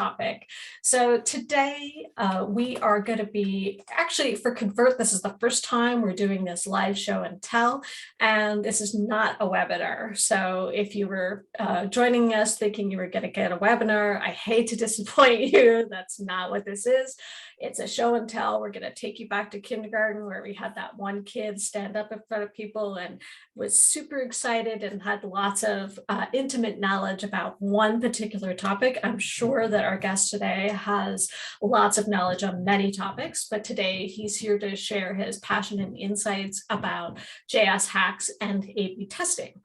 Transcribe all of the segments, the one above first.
topic. So today we are going to be, actually for Convert, this is the first time we're doing this live show and tell, and this is not a webinar. So if you were joining us thinking you were going to get a webinar, I hate to disappoint you. That's not what this is. It's a show and tell. We're going to take you back to kindergarten where we had that one kid stand up in front of people and was super excited and had lots of intimate knowledge about one particular topic. I'm sure that our guest today has lots of knowledge on many topics, but today he's here to share his passion and insights about JS hacks and A/B testing.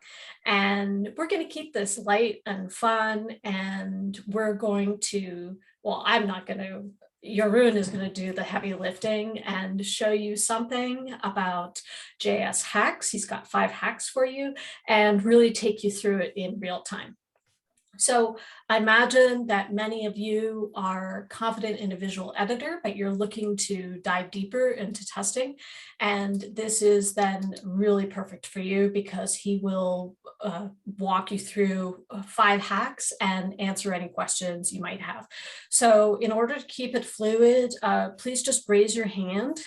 And we're going to keep this light and fun, and we're going to, well, I'm not going to, Jeroen is going to do the heavy lifting and show you something about JS hacks. He's got 5 hacks for you and really take you through it in real time. So I imagine that many of you are confident in a visual editor, but you're looking to dive deeper into testing. And this is then really perfect for you because he will walk you through 5 hacks and answer any questions you might have. So in order to keep it fluid, please just raise your hand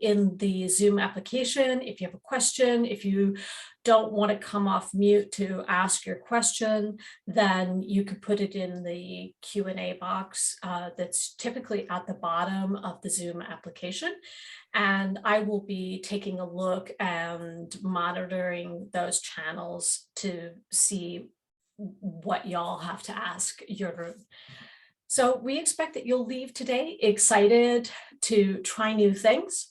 in the Zoom application if you have a question. If you don't want to come off mute to ask your question, then you could put it in the Q&A box that's typically at the bottom of the Zoom application. And I will be taking a look and monitoring those channels to see what y'all have to ask Jeroen. So we expect that you'll leave today excited to try new things.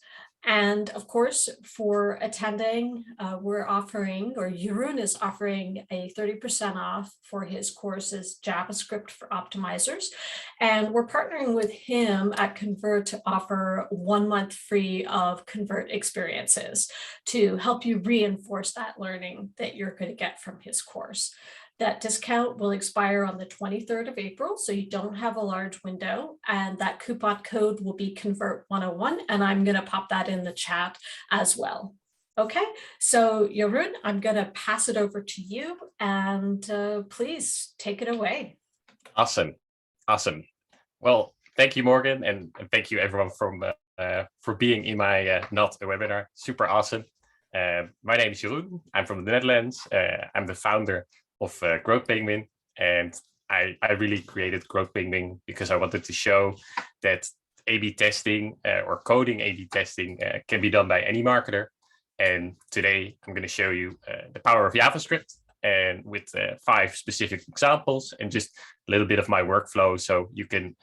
And of course, for attending, we're offering, or Jeroen is offering a 30% off for his courses, JavaScript for Optimizers. And we're partnering with him at Convert to offer 1 month free of Convert experiences to help you reinforce that learning that you're going to get from his course. That discount will expire on the 23rd of April, so you don't have a large window, and that coupon code will be Convert101, and I'm going to pop that in the chat as well. Okay, so Jeroen, I'm going to pass it over to you, and please take it away. Awesome. Well, thank you, Morgan, and thank you everyone for being in my not a webinar. Super awesome. My name is Jeroen. I'm from the Netherlands. I'm the founder of Growth Penguin, and I really created Growth Penguin because I wanted to show that A/B testing or coding A/B testing can be done by any marketer. And today I'm going to show you the power of JavaScript, and with 5 specific examples and just a little bit of my workflow so you can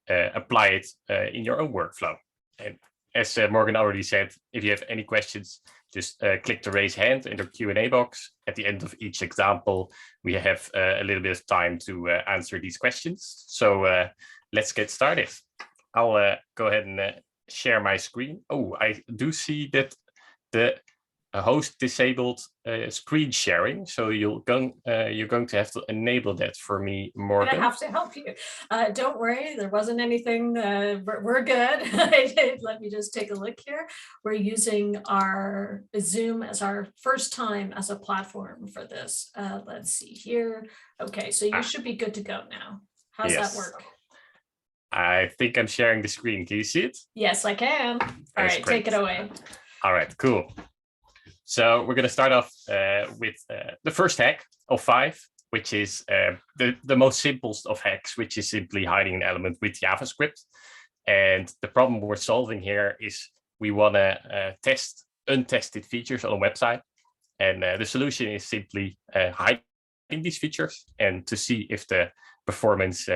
apply it in your own workflow. And as Morgan already said, if you have any questions, just click the raise hand in the Q&A box. At the end of each example, we have a little bit of time to answer these questions. So let's get started. I'll go ahead and share my screen. Oh, I do see that the host disabled screen sharing. So you're going to have to enable that for me, Morgan. I have to help you. Don't worry, there wasn't anything. We're good. Let me just take a look here. We're using our Zoom as our first time as a platform for this. Let's see here. Okay, so you should be good to go now. How's that work? I think I'm sharing the screen. Can you see it? Yes, I can. All right, great. Take it away. All right, cool. So we're going to start off with the first hack of 5, which is the most simplest of hacks, which is simply hiding an element with JavaScript. And the problem we're solving here is we want to test untested features on a website. And the solution is simply hiding these features and to see if the performance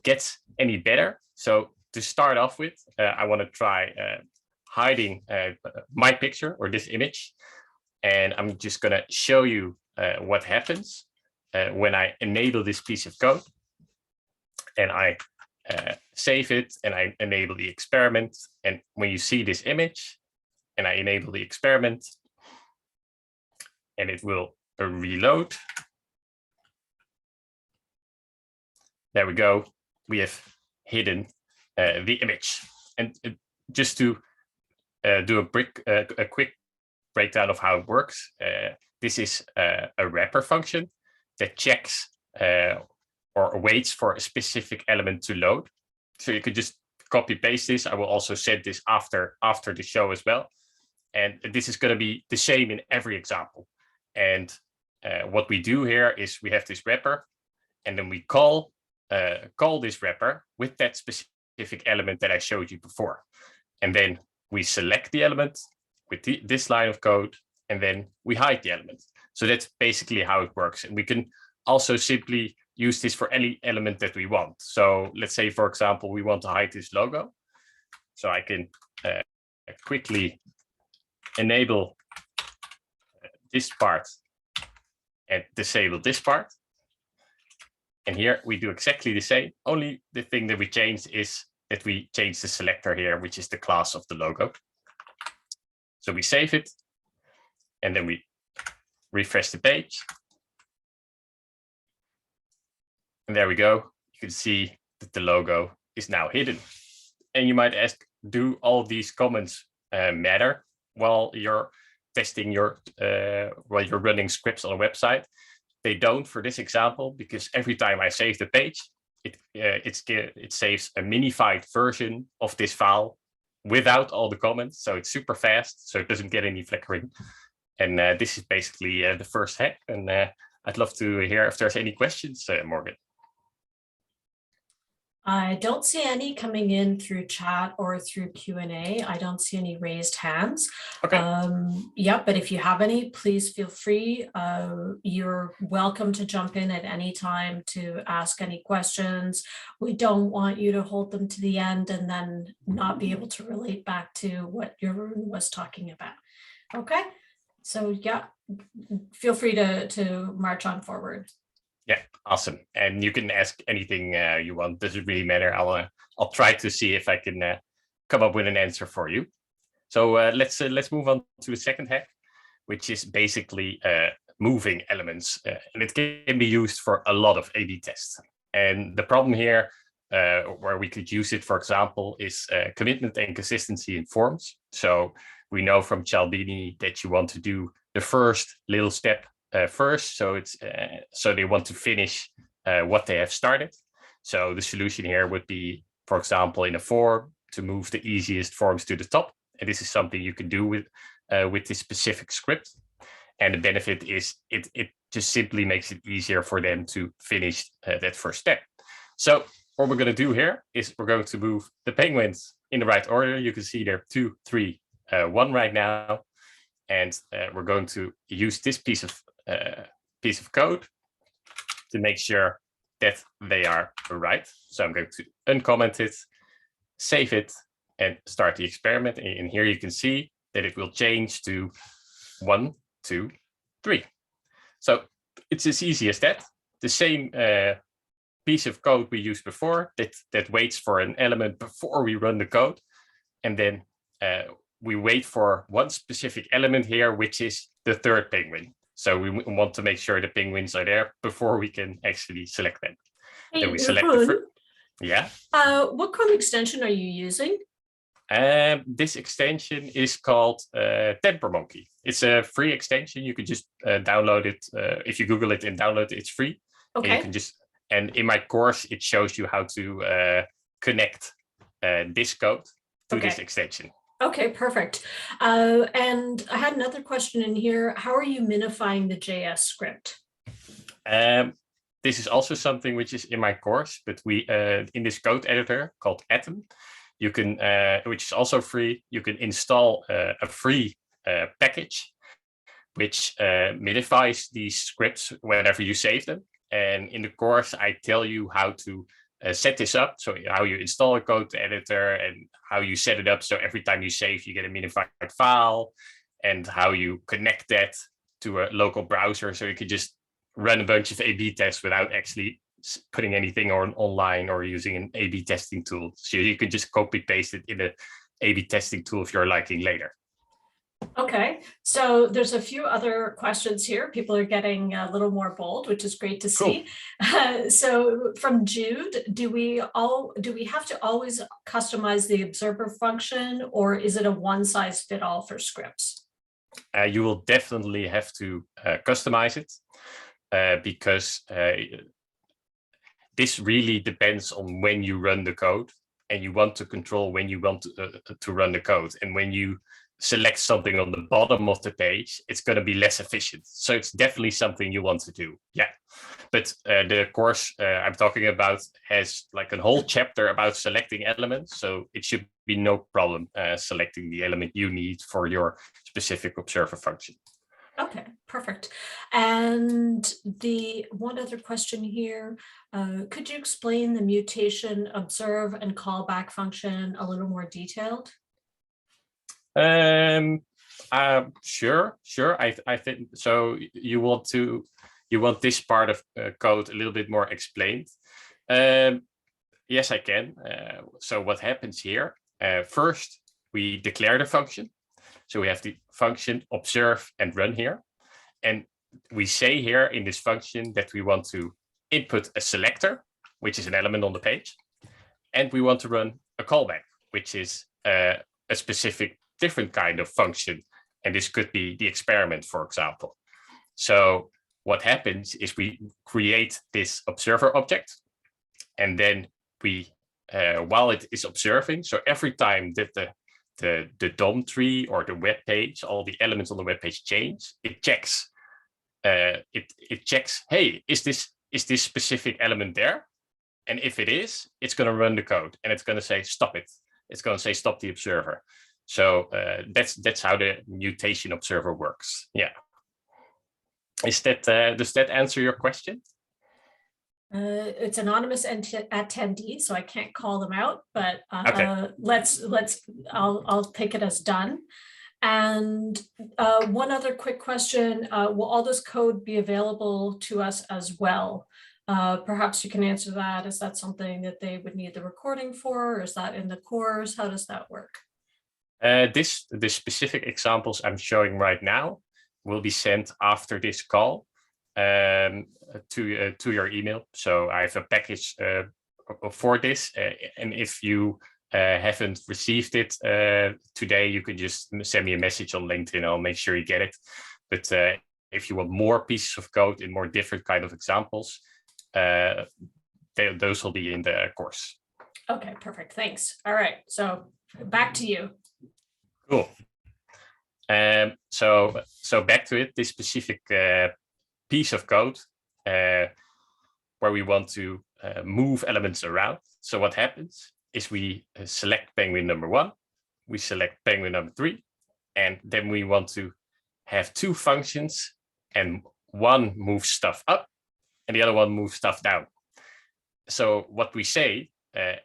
gets any better. So to start off with, I want to try hiding my picture or this image. And I'm just going to show you what happens when I enable this piece of code. And I save it and I enable the experiment. And when you see this image and I enable the experiment, and it will reload. There we go. We have hidden the image. And just to do a quick breakdown of how it works. This is a wrapper function that checks or waits for a specific element to load. So you could just copy paste this. I will also set this after the show as well. And this is going to be the same in every example. And what we do here is we have this wrapper, and then we call this wrapper with that specific element that I showed you before. And then we select the element with this line of code, and then we hide the element. So that's basically how it works. And we can also simply use this for any element that we want. So let's say, for example, we want to hide this logo. So I can quickly enable this part and disable this part. And here we do exactly the same. Only the thing that we changed is that we change the selector here, which is the class of the logo. So we save it, and then we refresh the page. And there we go. You can see that the logo is now hidden. And you might ask, do all these comments matter while you're testing while you're running scripts on a website? They don't for this example, because every time I save the page, it saves a minified version of this file without all the comments. So it's super fast, so it doesn't get any flickering. And this is basically the first hack. And I'd love to hear if there's any questions, Morgan. I don't see any coming in through chat or through Q&A. I don't see any raised hands. Okay. Yeah, but if you have any, please feel free. You're welcome to jump in at any time to ask any questions. We don't want you to hold them to the end and then not be able to relate back to what Jeroen was talking about. Okay, so yeah, feel free to march on forward. Yeah, awesome. And you can ask anything you want. Doesn't really matter. I'll try to see if I can come up with an answer for you. So let's move on to the second hack, which is basically moving elements, and it can be used for a lot of A/B tests. And the problem here, where we could use it, for example, is commitment and consistency in forms. So we know from Cialdini that you want to do the first little step first, so they want to finish what they have started. So the solution here would be, for example, in a form, to move the easiest forms to the top. And this is something you can do with this specific script. And the benefit is it just simply makes it easier for them to finish that first step. So what we're going to do here is we're going to move the penguins in the right order. You can see they're 2, 3, 1 right now. And we're going to use this piece of code to make sure that they are right. So I'm going to uncomment it, save it, and start the experiment. And here you can see that it will change to 1, 2, 3. So it's as easy as that. The same piece of code we used before that waits for an element before we run the code. And then we wait for one specific element here, which is the third penguin. So we want to make sure the penguins are there before we can actually select them. Hey, then we select the first. Yeah. What Chrome extension are you using? This extension is called TemperMonkey. It's a free extension. You can just download it. If you Google it and download it, it's free. Okay. And you can and in my course, it shows you how to connect this code to this extension. Okay, perfect. And I had another question in here. How are you minifying the JS script? This is also something which is in my course, but we in this code editor called Atom, you can, which is also free, you can install a free package which minifies these scripts whenever you save them. And in the course, I tell you how to set this up. So how you install a code editor and how you set it up. So every time you save, you get a minified file, and how you connect that to a local browser. So you could just run a bunch of A/B tests without actually putting anything online or using an A/B testing tool. So you can just copy paste it in a A/B testing tool if you're liking later. Okay, so there's a few other questions here. People are getting a little more bold, which is great to see. Cool. So from Jude, do we have to always customize the observer function, or is it a one-size-fits-all for scripts? You will definitely have to customize it because this really depends on when you run the code, and you want to control when you want to run the code. And when you select something on the bottom of the page, it's going to be less efficient. So it's definitely something you want to do. Yeah. But the course I'm talking about has like a whole chapter about selecting elements. So it should be no problem selecting the element you need for your specific observer function. Okay, perfect. And the one other question here, could you explain the mutation observe and callback function a little more detailed? Sure. I think so. You want this part of code a little bit more explained. Yes, I can. So what happens here? First, we declare the function. So we have the function observe and run here. And we say here in this function that we want to input a selector, which is an element on the page. And we want to run a callback, which is a specific different kind of function. And this could be the experiment, for example. So what happens is we create this observer object, and then we, while it is observing, so every time that the DOM tree or the web page, all the elements on the web page change, it checks. It checks, hey, is this specific element there? And if it is, it's going to run the code, and it's going to say stop it. It's going to say stop the observer. So that's how the mutation observer works. Yeah. Is that does that answer your question? It's anonymous attendee, so I can't call them out, but Okay. I'll take it as done. And one other quick question, will all this code be available to us as well? Perhaps you can answer that. Is that something that they would need the recording for, or is that in the course? How does that work? The specific examples I'm showing right now will be sent after this call to your email. So I have a package for this, and if you haven't received it today, you can just send me a message on LinkedIn. I'll make sure you get it. But if you want more pieces of code in more different kind of examples, those will be in the course. Okay, perfect. Thanks. All right, so back to you. Cool. So back to it, this specific piece of code where we want to move elements around. So what happens is we select penguin number 1, we select penguin number 3, and then we want to have 2 functions, and one moves stuff up and the other one moves stuff down. So what we say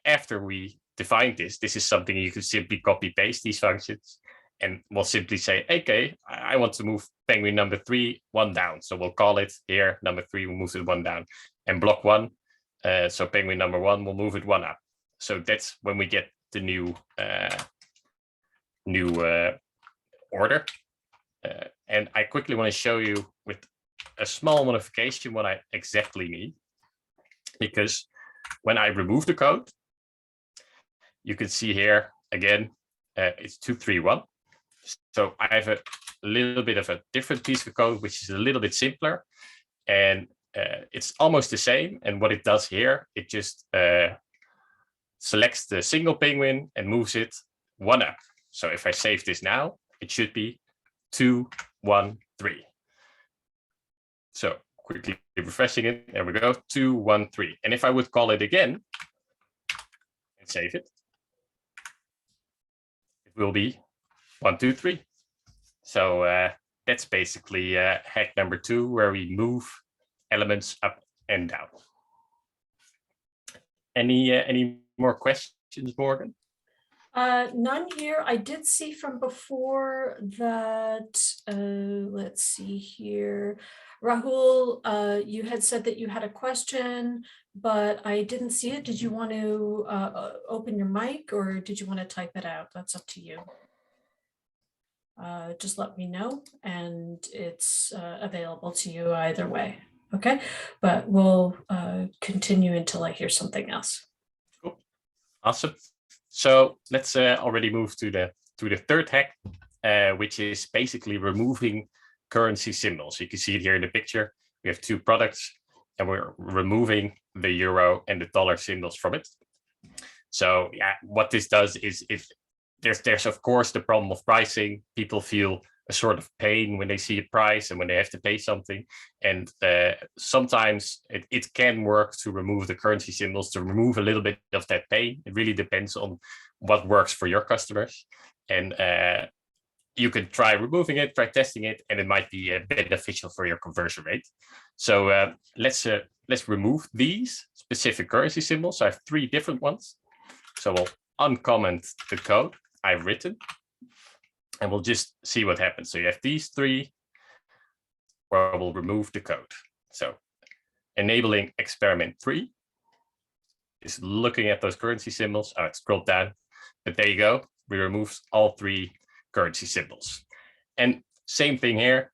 after we define this is something you can simply copy paste these functions, and we'll simply say, okay, I want to move penguin number 3 1 down. So we'll call it here number 3, we'll move it 1 down, and block 1. So penguin number 1 will move it 1 up. So that's when we get the new order. And I quickly want to show you with a small modification what I exactly mean. Because when I remove the code, you can see here again, it's 2, 3, 1. So I have a little bit of a different piece of code, which is a little bit simpler. And it's almost the same. And what it does here, it just selects the single penguin and moves it 1 up. So if I save this now, it should be 2, 1, 3. So quickly refreshing it, there we go, 2, 1, 3. And if I would call it again and save it, it will be 1, 2, 3. So that's basically hack number 2, where we move elements up and down. Any more questions, Morgan? None here. I did see from before that, let's see here. Rahul, you had said that you had a question, but I didn't see it. Did you want to open your mic, or did you want to type it out? That's up to you. Just let me know, and it's available to you either way. Okay, but we'll continue until I hear something else. Cool. Awesome. So let's already move to the third hack, which is basically removing currency symbols. You can see it here in the picture. We have 2 products. and we're removing the euro and the dollar symbols from it. So yeah, what this does is, if there's of course the problem of pricing, people feel a sort of pain when they see a price and when they have to pay something. And sometimes it can work to remove the currency symbols, to remove a little bit of that pain. It really depends on what works for your customers. And you can try removing it, try testing it, and it might be beneficial for your conversion rate. So let's remove these specific currency symbols. So I have 3 different ones. So we'll uncomment the code I've written, and we'll just see what happens. So you have these 3 where we'll remove the code. So enabling experiment 3 is looking at those currency symbols. Oh, it's scrolled down, but there you go. We removed all 3 currency symbols. And same thing here.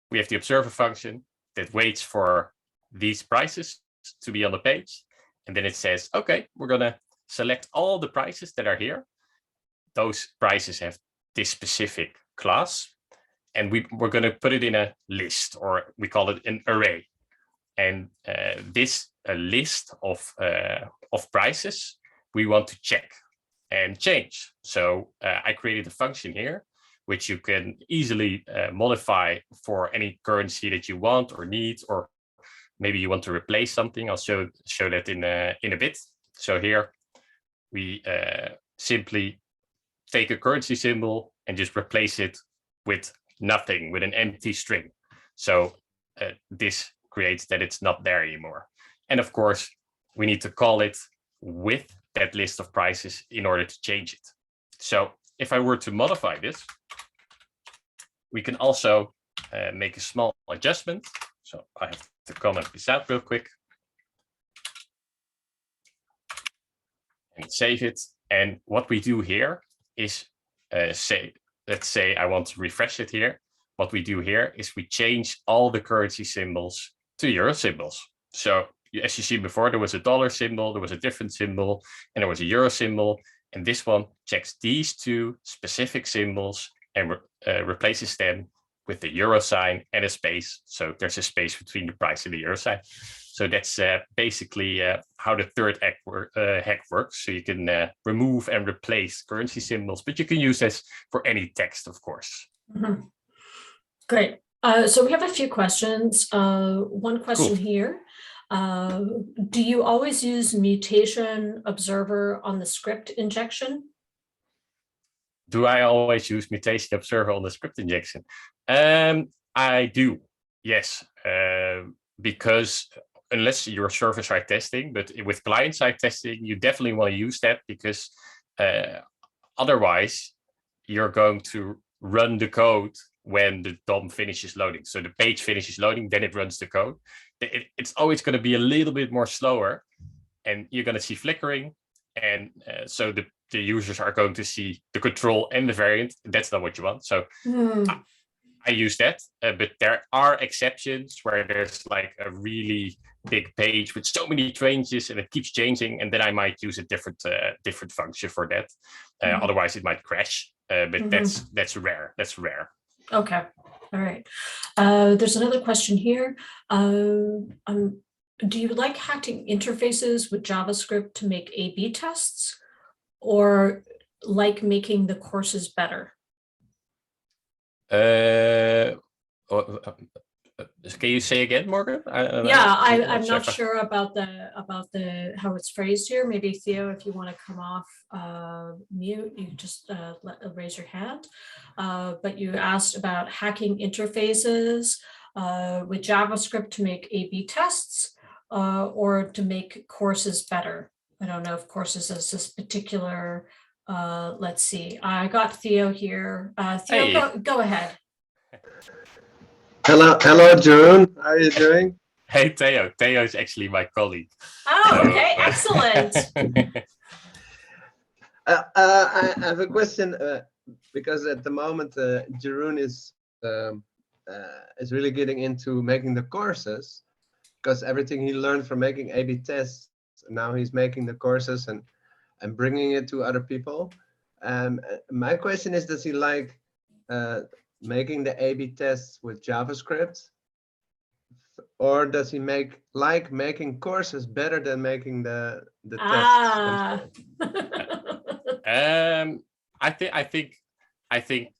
We have the observer function that waits for these prices to be on the page. And then it says, okay, we're going to select all the prices that are here. Those prices have this specific class. And we're going to put it in a list, or we call it an array. And this list of prices we want to check and change. So I created a function here, which you can easily modify for any currency that you want or need, or maybe you want to replace something. I'll show that in a bit. So here we simply take a currency symbol and just replace it with nothing, with an empty string. So this creates that it's not there anymore. And of course, we need to call it with that list of prices in order to change it. So if I were to modify this, we can also make a small adjustment. So I have to comment this out real quick and save it. And what we do here is let's say I want to refresh it here. What we do here is we change all the currency symbols to euro symbols. So as you see before, there was a dollar symbol, there was a different symbol, and there was a euro symbol. And this one checks these 2 specific symbols and replaces them with the euro sign and a space. So there's a space between the price and the euro sign. So that's basically how the third hack works. So you can remove and replace currency symbols, but you can use this for any text, of course. Mm-hmm. Great. So we have a few questions. One question here. Do you always use Mutation Observer on the script injection? Do I always use Mutation Observer on the script injection? I do, yes, because unless you're server-side testing, but with client-side testing, you definitely want to use that, because otherwise you're going to run the code when the DOM finishes loading. So the page finishes loading, then it runs the code. It's always going to be a little bit more slower, and you're going to see flickering. And so the users are going to see the control and the variant. That's not what you want. So I use that, but there are exceptions where there's like a really big page with so many changes and it keeps changing, and then I might use a different function for that. Otherwise, it might crash. But that's rare. That's rare. Okay. All right. There's another question here. Do you like hacking interfaces with JavaScript to make A/B tests, or like making the courses better? Can you say again, Morgan? I'm not sure about the how it's phrased here. Maybe Theo, if you want to come off mute, you just raise your hand. But you asked about hacking interfaces with JavaScript to make A/B tests or to make courses better. I don't know if courses is this particular. Let's see. I got Theo here. Theo, Hey. go ahead. Hello, Jeroen. How are you doing? Hey, Theo. Theo is actually my colleague. Oh, okay, excellent. I have a question because at the moment Jeroen is really getting into making the courses, because everything he learned from making A/B tests, now he's making the courses and bringing it to other people. My question is, does he like making the A/B tests with JavaScript or does he like making courses better than making the tests Ah. themselves? I think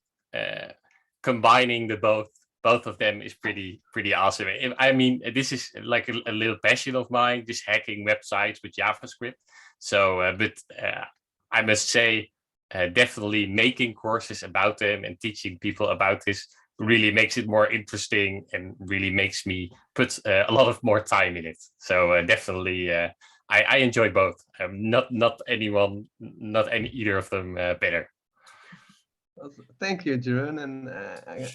combining the both of them is pretty awesome. I mean, this is like a little passion of mine, just hacking websites with JavaScript. So, I must say, definitely making courses about them and teaching people about this really makes it more interesting and really makes me put a lot of more time in it. So definitely, I enjoy both. Not either of them better. Well, thank you, Jeroen, and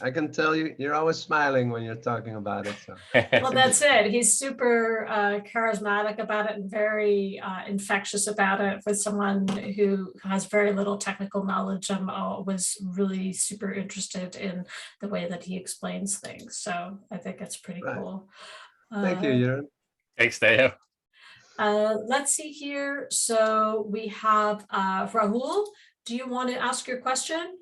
I can tell you're always smiling when you're talking about it. So Well, that's it. He's super charismatic about it and very infectious about it. For someone who has very little technical knowledge, I'm always really super interested in the way that he explains things. So I think it's pretty cool. Thank you, Jeroen. Thanks, Theo. Let's see here. So we have Rahul. Do you want to ask your question?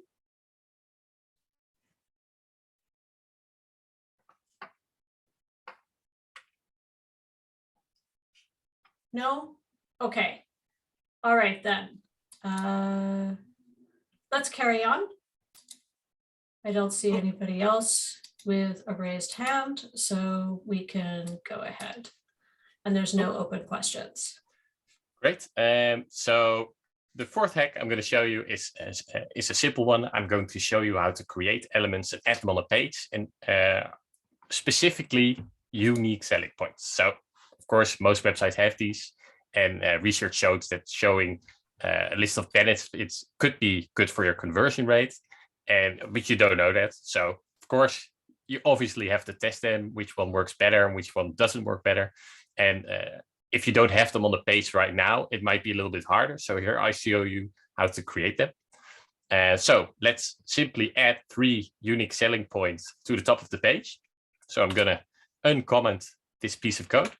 No? Okay. All right, then. Let's carry on. I don't see anybody else with a raised hand, so we can go ahead. And there's no open questions. Great. So the fourth hack I'm going to show you is a simple one. I'm going to show you how to create elements and add them on a page, and specifically unique selling points. So of course, most websites have these, and research shows that showing a list of benefits could be good for your conversion rate, but you don't know that. So of course, you obviously have to test them, which one works better and which one doesn't work better. And if you don't have them on the page right now, it might be a little bit harder. So here I show you how to create them. So let's simply add 3 unique selling points to the top of the page. So I'm going to uncomment this piece of code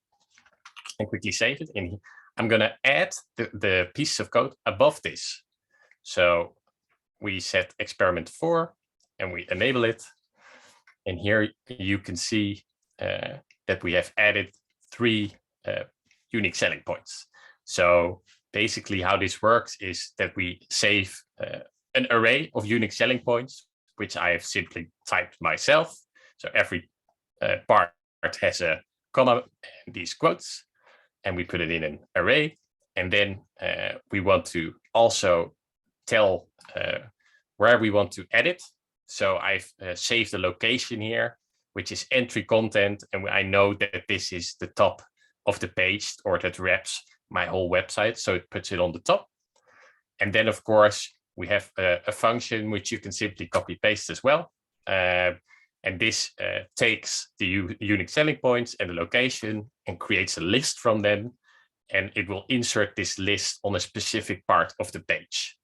and quickly save it. And I'm going to add the pieces of code above this. So we set experiment 4 and we enable it. And here you can see that we have added 3 unique selling points. So basically how this works is that we save an array of unique selling points, which I have simply typed myself. So every part has a comma and these quotes, and we put it in an array. And then we want to also tell where we want to edit. So I've saved the location here, which is entry content. And I know that this is the top of the page, or that wraps my whole website. So it puts it on the top. And then, of course, we have a function which you can simply copy paste as well. And this takes the unique selling points and the location and creates a list from them. And it will insert this list on a specific part of the page.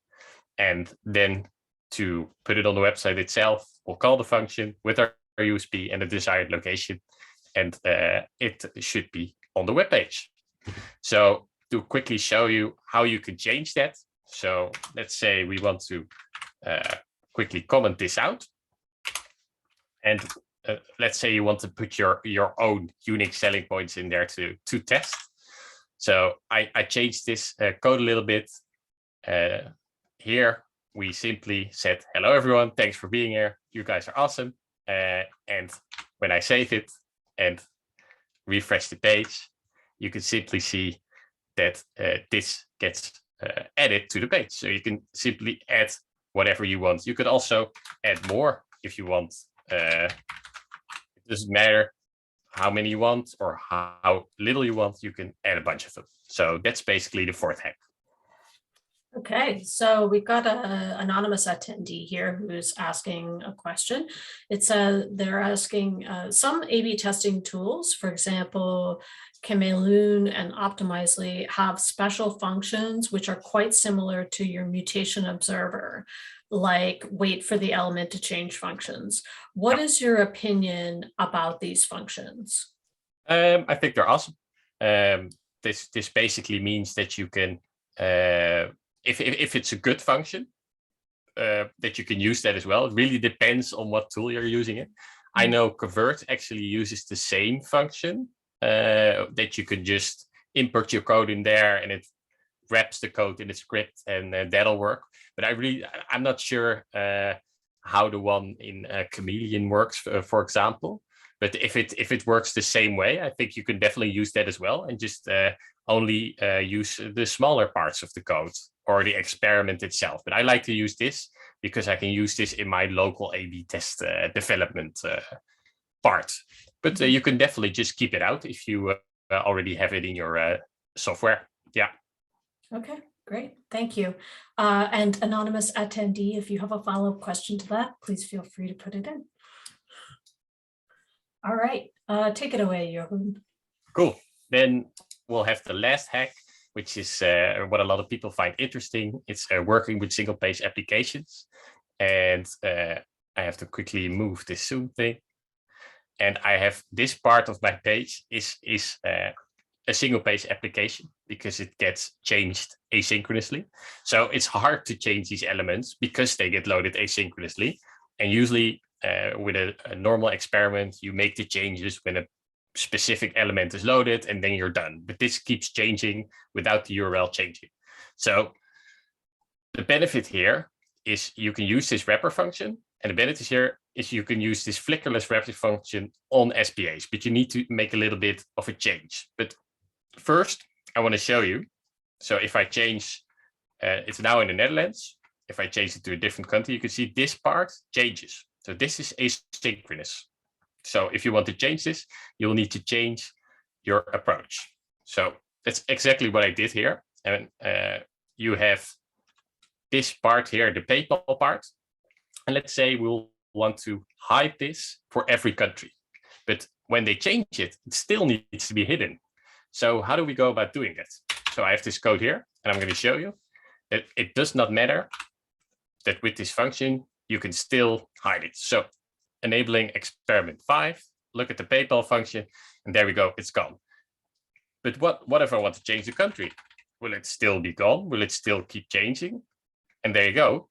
And then to put it on the website itself, we'll call the function with our USP and the desired location. And it should be on the web page. So to quickly show you how you can change that. So let's say we want to quickly comment this out. And let's say you want to put your own unique selling points in there to test. So I changed this code a little bit. Here we simply said, hello, everyone. Thanks for being here. You guys are awesome. And when I save it and refresh the page, you can simply see that this gets added to the page. So you can simply add whatever you want. You could also add more if you want. It doesn't matter how many you want or how little you want. You can add a bunch of them. So that's basically the fourth hack. Okay, so we've got an anonymous attendee here who's asking a question. It's they're asking some A/B testing tools, for example, Chameleon and Optimizely, have special functions which are quite similar to your Mutation Observer, like wait for the element to change functions. What is your opinion about these functions? I think they're awesome. This basically means that you can if it's a good function, that you can use that as well. It really depends on what tool you're using it. I know Convert actually uses the same function that you can just import your code in there and it wraps the code in the script and that'll work. But I'm not sure how the one in Chameleon works, for example. But if it works the same way, I think you can definitely use that as well and just only use the smaller parts of the code or the experiment itself. But I like to use this because I can use this in my local A/B test development part. But you can definitely just keep it out if you already have it in your software. Yeah. Okay, great. Thank you. And anonymous attendee, if you have a follow-up question to that, please feel free to put it in. All right, take it away, Jeroen. Cool. Then we'll have the last hack, which is what a lot of people find interesting. It's working with single page applications. And I have to quickly move this Zoom thing. And I have this part of my page is a single page application because it gets changed asynchronously. So it's hard to change these elements because they get loaded asynchronously. And usually with a normal experiment, you make the changes when a specific element is loaded and then you're done. But this keeps changing without the URL changing. So the benefit here is you can use this wrapper function. And the benefit here is you can use this flickerless wrapper function on SPAs, but you need to make a little bit of a change. But first, I want to show you. So if I change, it's now in the Netherlands. If I change it to a different country, you can see this part changes. So this is asynchronous. So if you want to change this, you'll need to change your approach. So that's exactly what I did here. And you have this part here, the PayPal part. And let's say we'll want to hide this for every country. But when they change it, it still needs to be hidden. So how do we go about doing that? So I have this code here, and I'm going to show you that it does not matter that with this function, you can still hide it. So enabling experiment 5, look at the PayPal function, and there we go, it's gone. But what if I want to change the country? Will it still be gone? Will it still keep changing? And there you go.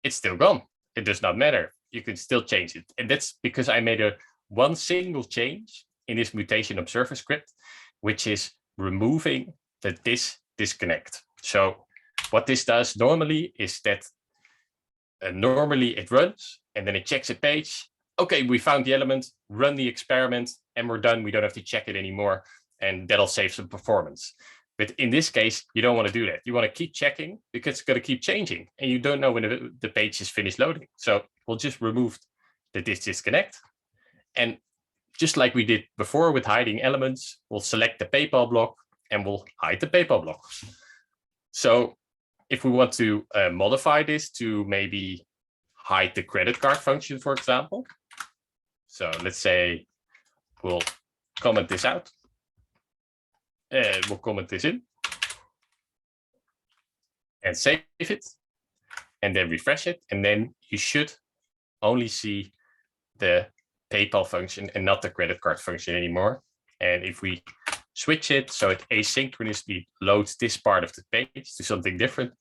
It's still gone. It does not matter. You can still change it. And that's because I made one single change in this Mutation Observer script, which is removing the disconnect. So what this does normally is that normally it runs and then it checks a page. Okay, we found the element, run the experiment, and we're done. We don't have to check it anymore. And that'll save some performance. But in this case, you don't want to do that. You want to keep checking because it's going to keep changing. And you don't know when the page is finished loading. So we'll just remove the disconnect. And just like we did before with hiding elements, we'll select the PayPal block and we'll hide the PayPal block. So if we want to modify this to maybe hide the credit card function, for example. So let's say we'll comment this out. And we'll comment this in and save it and then refresh it. And then you should only see the PayPal function and not the credit card function anymore. And if we switch it so it asynchronously loads this part of the page to something different,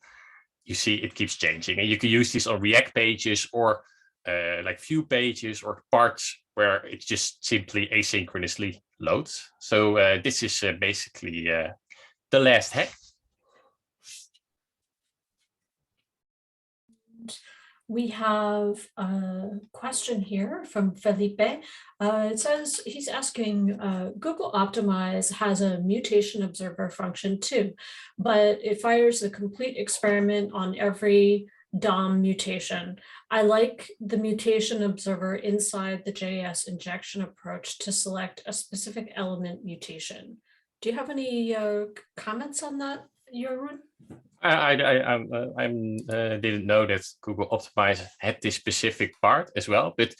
you see it keeps changing. And you can use this on React pages or like Vue pages or parts where it just simply asynchronously loads. So this is basically the last hack. We have a question here from Felipe. It says he's asking, Google Optimize has a mutation observer function too, but it fires the complete experiment on every DOM mutation. I like the mutation observer inside the JS injection approach to select a specific element mutation. Do you have any comments on that, Jeroen? I didn't know that Google Optimize had this specific part as well, but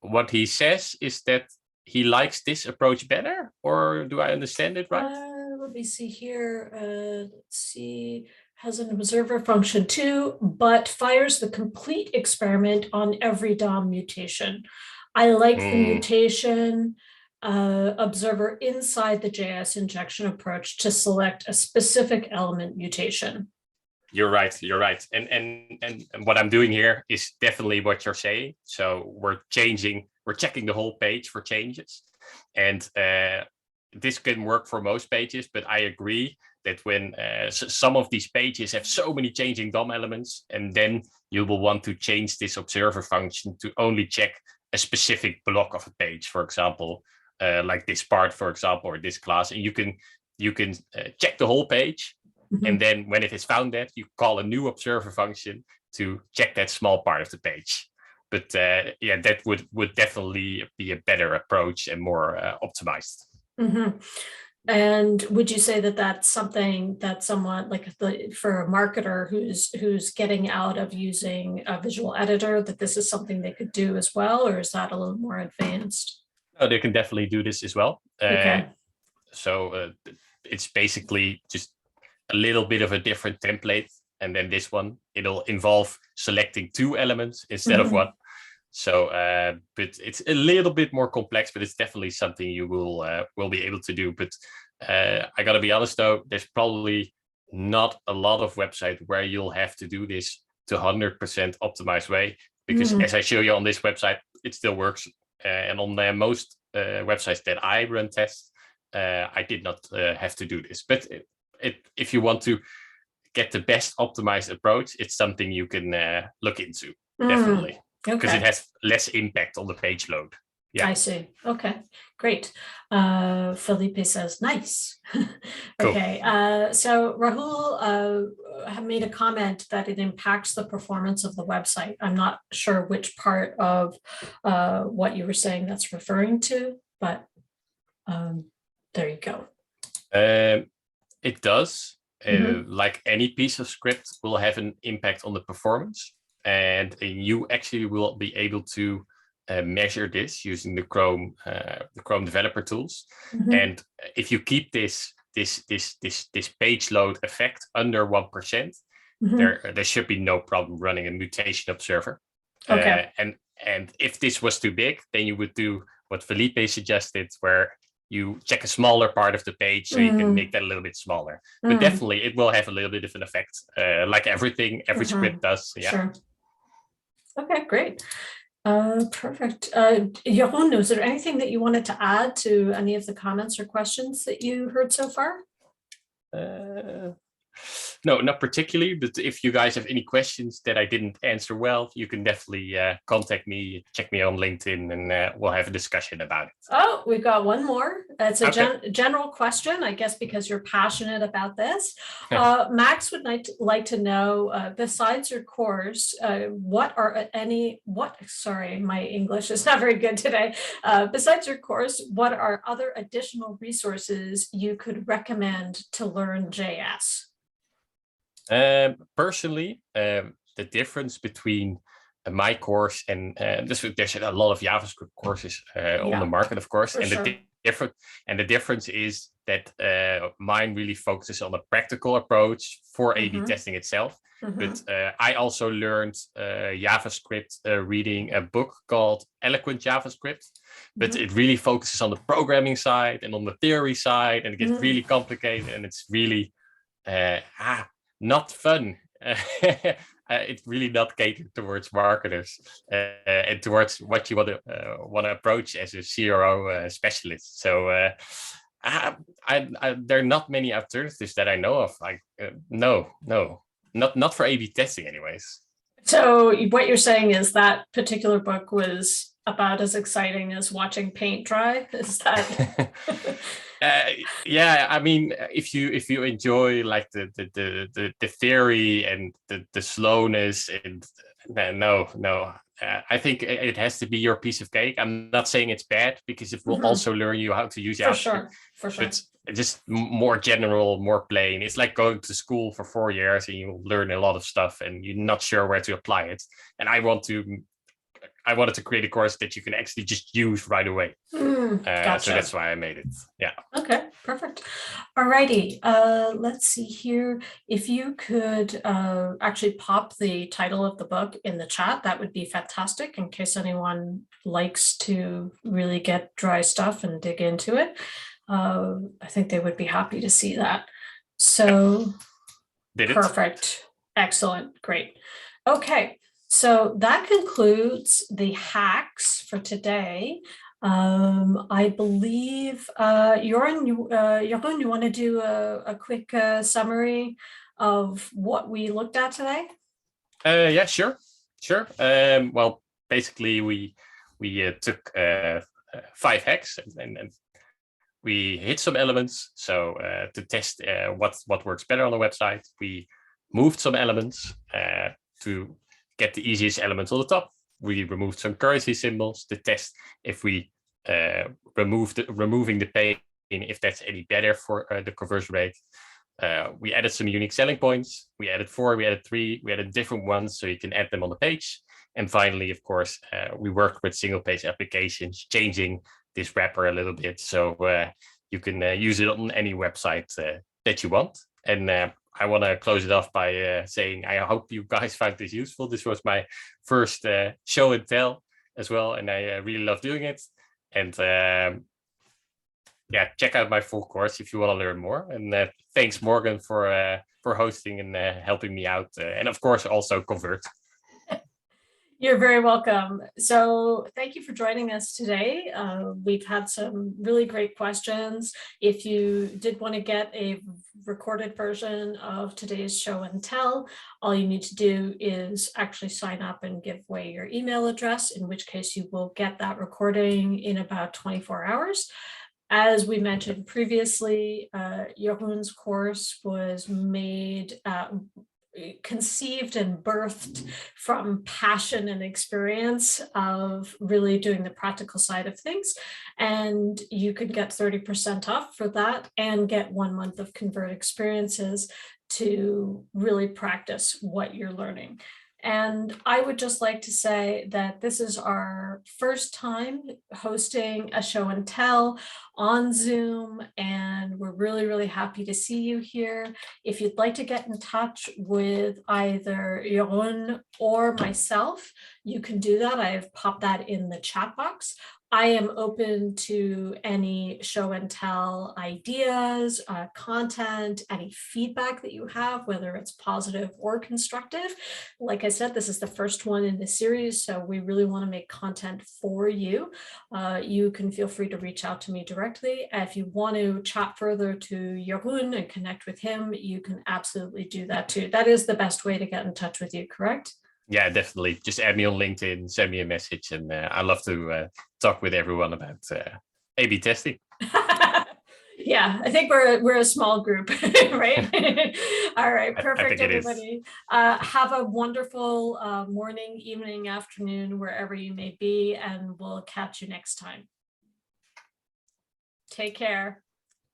what he says is that he likes this approach better, or do I understand it right? Let me see here. Let's see. Has an observer function too, but fires the complete experiment on every DOM mutation. I like the mutation observer inside the JS injection approach to select a specific element mutation. You're right. You're right. And what I'm doing here is definitely what you're saying. So we're checking the whole page for changes, and this can work for most pages. But I agree that when some of these pages have so many changing DOM elements, and then you will want to change this observer function to only check a specific block of a page, for example, like this part, for example, or this class, and you can check the whole page. And then when it is found that, you call a new observer function to check that small part of the page. But yeah, that would definitely be a better approach and more optimized. And would you say that that's something that someone like for a marketer who's getting out of using a visual editor, that this is something they could do as well, or is that a little more advanced? No, they can definitely do this as well. Okay. So it's basically just a little bit of a different template, and then this one, it'll involve selecting 2 elements instead of 1. So but it's a little bit more complex, but it's definitely something you will be able to do. But I gotta be honest though, there's probably not a lot of websites where you'll have to do this to 100% optimized way, because as I show you on this website, it still works. And on most websites that I run tests, I did not have to do this. But if you want to get the best optimized approach, it's something you can look into, definitely, because it has less impact on the page load. Yeah, I see. Okay, great. Felipe says, nice. Okay, so Rahul have made a comment that it impacts the performance of the website. I'm not sure which part of what you were saying that's referring to, but there you go. It does. Like any piece of script will have an impact on the performance, and you actually will be able to measure this using the Chrome developer tools. And if you keep this page load effect under 1%, there should be no problem running a mutation observer. Okay. And if this was too big, then you would do what Felipe suggested, where you check a smaller part of the page so you can make that a little bit smaller. But definitely it will have a little bit of an effect, like everything, every script does. Yeah. Sure. Okay, great. Perfect. Jeroen, is there anything that you wanted to add to any of the comments or questions that you heard so far? No, not particularly, but if you guys have any questions that I didn't answer well, you can definitely contact me, check me on LinkedIn, and we'll have a discussion about it. Oh, we've got one more. It's a general question, I guess, because you're passionate about this. Max would like to know, besides your course, sorry, my English is not very good today. Besides your course, what are other additional resources you could recommend to learn JS? Personally, the difference between my course and there's a lot of JavaScript courses on the market, of course, and the difference is that mine really focuses on a practical approach for A/B testing itself. But I also learned JavaScript reading a book called Eloquent JavaScript, but it really focuses on the programming side and on the theory side, and it gets really complicated, and it's really not fun. It's really not catered towards marketers and towards what you want to approach as a CRO specialist. So there are not many alternatives that I know of. Like no, not for A/B testing, anyways. So what you're saying is that particular book was about as exciting as watching paint dry? Is that? Yeah, I mean, if you enjoy like the theory and the slowness, and no, I think it has to be your piece of cake. I'm not saying it's bad, because it will also learn you how to use JavaScript. For sure. But just more general, more plain. It's like going to school for 4 years and you learn a lot of stuff and you're not sure where to apply it. And I wanted to create a course that you can actually just use right away. Gotcha. So that's why I made it. Yeah. Okay, perfect. Alrighty. Let's see here. If you could actually pop the title of the book in the chat, that would be fantastic, in case anyone likes to really get dry stuff and dig into it. I think they would be happy to see that. So perfect. Excellent. Great. Okay. So that concludes the hacks for today. I believe, Jeroen, you want to do a quick summary of what we looked at today? Yeah, sure. Well, basically, we took 5 hacks and we hit some elements. So to test what works better on the website, we moved some elements to get the easiest elements on the top. We removed some currency symbols to test if we removing the pane, if that's any better for the conversion rate. We added some unique selling points. We added 4, we added 3, we added different ones so you can add them on the page. And finally, of course, we worked with single page applications, changing this wrapper a little bit so you can use it on any website that you want. And I want to close it off by saying I hope you guys found this useful. This was my first show and tell as well, and I really love doing it. And yeah, check out my full course if you want to learn more. And thanks, Morgan, for hosting and helping me out. And of course, also Convert. You're very welcome. So thank you for joining us today. We've had some really great questions. If you did want to get a recorded version of today's show and tell, all you need to do is actually sign up and give away your email address, in which case you will get that recording in about 24 hours. As we mentioned previously, Jeroen's course was made conceived and birthed from passion and experience of really doing the practical side of things. And you could get 30% off for that and get 1 month of Convert experiences to really practice what you're learning. And I would just like to say that this is our first time hosting a show and tell on Zoom, and we're really, really happy to see you here. If you'd like to get in touch with either Jeroen or myself, you can do that. I have popped that in the chat box. I am open to any show and tell ideas, content, any feedback that you have, whether it's positive or constructive. Like I said, this is the first one in the series, so we really want to make content for you. You can feel free to reach out to me directly. If you want to chat further to Jeroen and connect with him, you can absolutely do that too. That is the best way to get in touch with you, correct? Yeah, definitely. Just add me on LinkedIn, send me a message, and I love to talk with everyone about A/B testing. Yeah, I think we're a small group, right? All right, perfect, everybody. Have a wonderful morning, evening, afternoon, wherever you may be, and we'll catch you next time. Take care.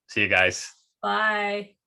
See you guys. Bye.